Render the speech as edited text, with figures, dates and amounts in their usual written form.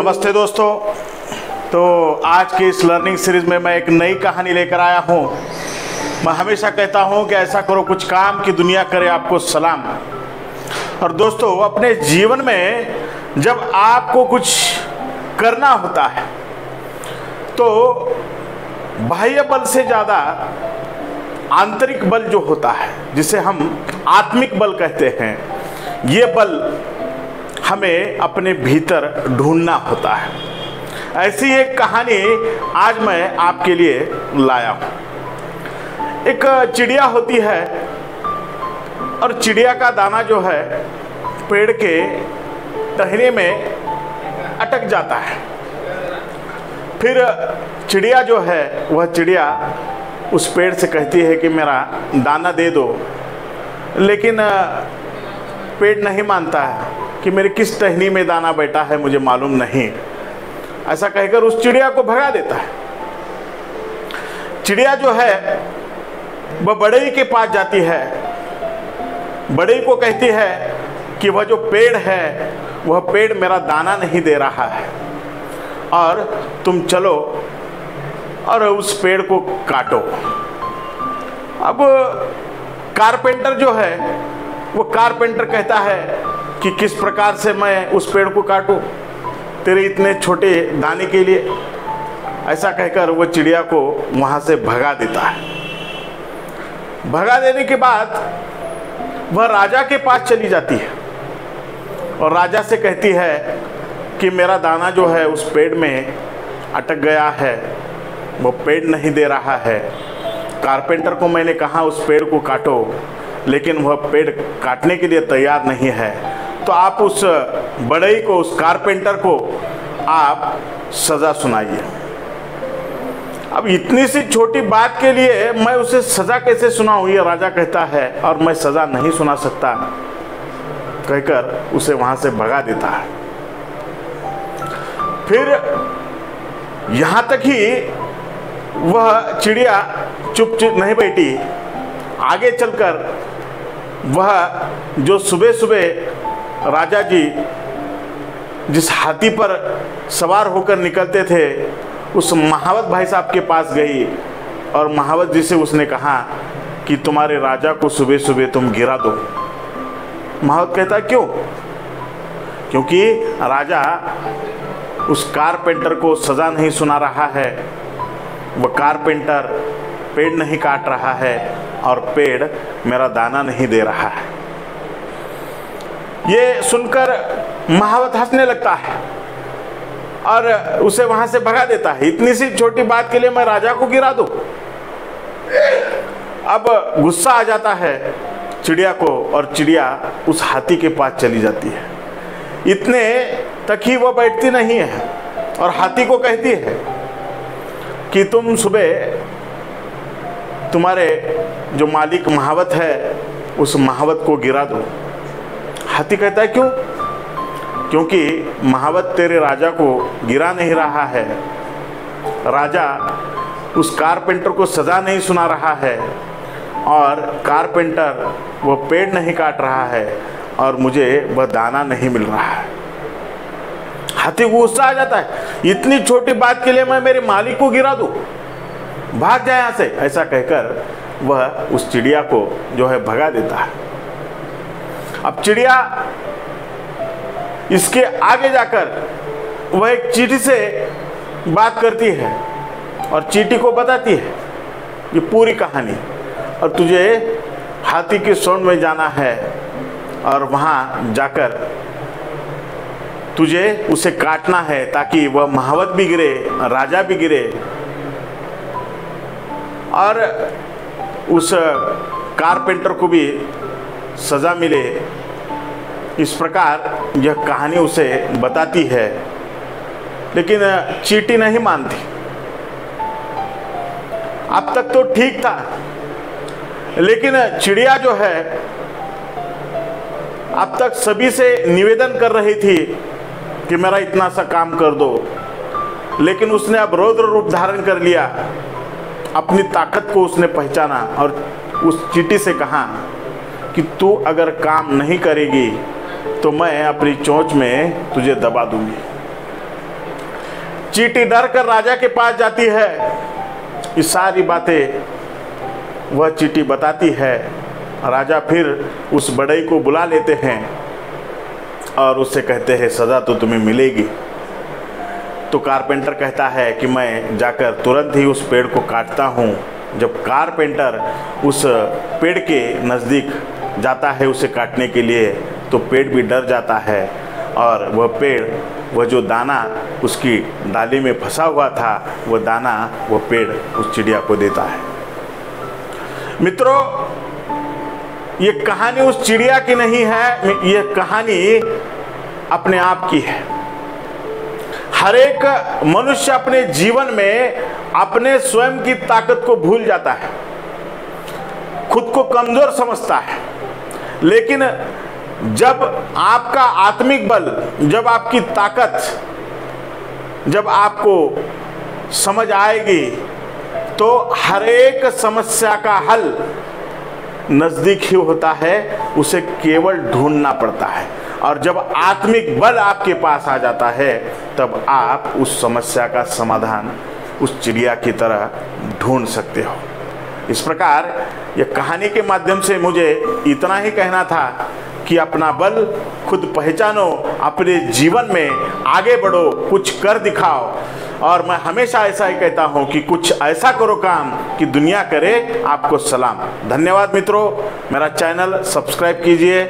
नमस्ते दोस्तों। तो आज की इस लर्निंग सीरीज़ में मैं एक नई कहानी लेकर आया हूँ। मैं हमेशा कहता हूँ कि ऐसा करो कुछ काम कि दुनिया करे आपको सलाम। और दोस्तों, अपने जीवन में जब आपको कुछ करना होता है तो बाह्य बल से ज़्यादा आंतरिक बल जो होता है, जिसे हम आत्मिक बल कहते हैं, ये बल हमें अपने भीतर ढूंढना होता है। ऐसी एक कहानी आज मैं आपके लिए लाया हूँ। एक चिड़िया होती है और चिड़िया का दाना जो है पेड़ के टहनी में अटक जाता है। फिर चिड़िया जो है वह चिड़िया उस पेड़ से कहती है कि मेरा दाना दे दो, लेकिन पेड़ नहीं मानता है कि मेरे किस टहनी में दाना बैठा है मुझे मालूम नहीं। ऐसा कहकर उस चिड़िया को भगा देता है। चिड़िया जो है वह बढ़ई के पास जाती है। बढ़ई को कहती है कि वह जो पेड़ है वह पेड़ मेरा दाना नहीं दे रहा है और तुम चलो और उस पेड़ को काटो। अब कारपेंटर जो है वो कारपेंटर कहता है कि किस प्रकार से मैं उस पेड़ को काटूं तेरे इतने छोटे दाने के लिए। ऐसा कहकर वो चिड़िया को वहाँ से भगा देता है। भगा देने के बाद वह राजा के पास चली जाती है और राजा से कहती है कि मेरा दाना जो है उस पेड़ में अटक गया है, वो पेड़ नहीं दे रहा है। कारपेंटर को मैंने कहा उस पेड़ को काटो, लेकिन वह पेड़ काटने के लिए तैयार नहीं है। तो आप उस बढ़ई को, उस कारपेंटर को आप सज़ा सुनाइए। अब इतनी सी छोटी बात के लिए मैं उसे सज़ा कैसे सुनाऊं, ये राजा कहता है, और मैं सज़ा नहीं सुना सकता कहकर उसे वहाँ से भगा देता है। फिर यहाँ तक ही वह चिड़िया चुप नहीं बैठी। आगे चलकर वह जो सुबह सुबह राजा जी जिस हाथी पर सवार होकर निकलते थे उस महावत भाई साहब के पास गई और महावत जी से उसने कहा कि तुम्हारे राजा को सुबह सुबह तुम गिरा दो। महावत कहता क्यों? क्योंकि राजा उस कारपेंटर को सज़ा नहीं सुना रहा है। वह कारपेंटर पेड़ नहीं काट रहा है और पेड़ मेरा दाना नहीं दे रहा है। ये सुनकर महावत हंसने लगता है और उसे वहां से भगा देता है। इतनी सी छोटी बात के लिए मैं राजा को गिरा दूं? अब गुस्सा आ जाता है चिड़िया को और चिड़िया उस हाथी के पास चली जाती है। इतने तक ही वह बैठती नहीं है और हाथी को कहती है कि तुम सुबह तुम्हारे जो मालिक महावत है उस महावत को गिरा दो। हाथी कहता है क्यों? क्योंकि महावत तेरे राजा को गिरा नहीं रहा है। राजा उस कारपेंटर को सज़ा नहीं सुना रहा है और कारपेंटर वो पेड़ नहीं काट रहा है और मुझे वह दाना नहीं मिल रहा है। हाथी को गुस्सा आ जाता है, इतनी छोटी बात के लिए मैं मेरे मालिक को गिरा दूं, भाग जाए यहाँ से। ऐसा कहकर वह उस चिड़िया को जो है भगा देता है। अब चिड़िया इसके आगे जाकर वह एक चींटी से बात करती है और चींटी को बताती है ये पूरी कहानी, और तुझे हाथी की सूंड में जाना है और वहाँ जाकर तुझे उसे काटना है ताकि वह महावत भी गिरे, राजा भी गिरे और उस कारपेंटर को भी सज़ा मिले। इस प्रकार यह कहानी उसे बताती है, लेकिन चींटी नहीं मानती। अब तक तो ठीक था, लेकिन चिड़िया जो है अब तक सभी से निवेदन कर रही थी कि मेरा इतना सा काम कर दो, लेकिन उसने अब रौद्र रूप धारण कर लिया। अपनी ताकत को उसने पहचाना और उस चींटी से कहा कि तू अगर काम नहीं करेगी तो मैं अपनी चोंच में तुझे दबा दूंगी। चींटी डर कर राजा के पास जाती है। ये सारी बातें वह चींटी बताती है। राजा फिर उस बढ़ई को बुला लेते हैं और उससे कहते हैं सज़ा तो तुम्हें मिलेगी। तो कारपेंटर कहता है कि मैं जाकर तुरंत ही उस पेड़ को काटता हूँ। जब कारपेंटर उस पेड़ के नज़दीक जाता है उसे काटने के लिए, तो पेड़ भी डर जाता है और वह पेड़, वह जो दाना उसकी डाली में फंसा हुआ था, वह दाना वह पेड़ उस चिड़िया को देता है। मित्रों, ये कहानी उस चिड़िया की नहीं है, ये कहानी अपने आप की है। हर एक मनुष्य अपने जीवन में अपने स्वयं की ताकत को भूल जाता है, खुद को कमजोर समझता है। लेकिन जब आपका आत्मिक बल, जब आपकी ताकत, जब आपको समझ आएगी, तो हर एक समस्या का हल नज़दीक ही होता है, उसे केवल ढूंढना पड़ता है। और जब आत्मिक बल आपके पास आ जाता है, तब आप उस समस्या का समाधान उस चिड़िया की तरह ढूंढ सकते हो। इस प्रकार यह कहानी के माध्यम से मुझे इतना ही कहना था कि अपना बल खुद पहचानो, अपने जीवन में आगे बढ़ो, कुछ कर दिखाओ। और मैं हमेशा ऐसा ही कहता हूं कि कुछ ऐसा करो काम कि दुनिया करे आपको सलाम। धन्यवाद मित्रों, मेरा चैनल सब्सक्राइब कीजिए।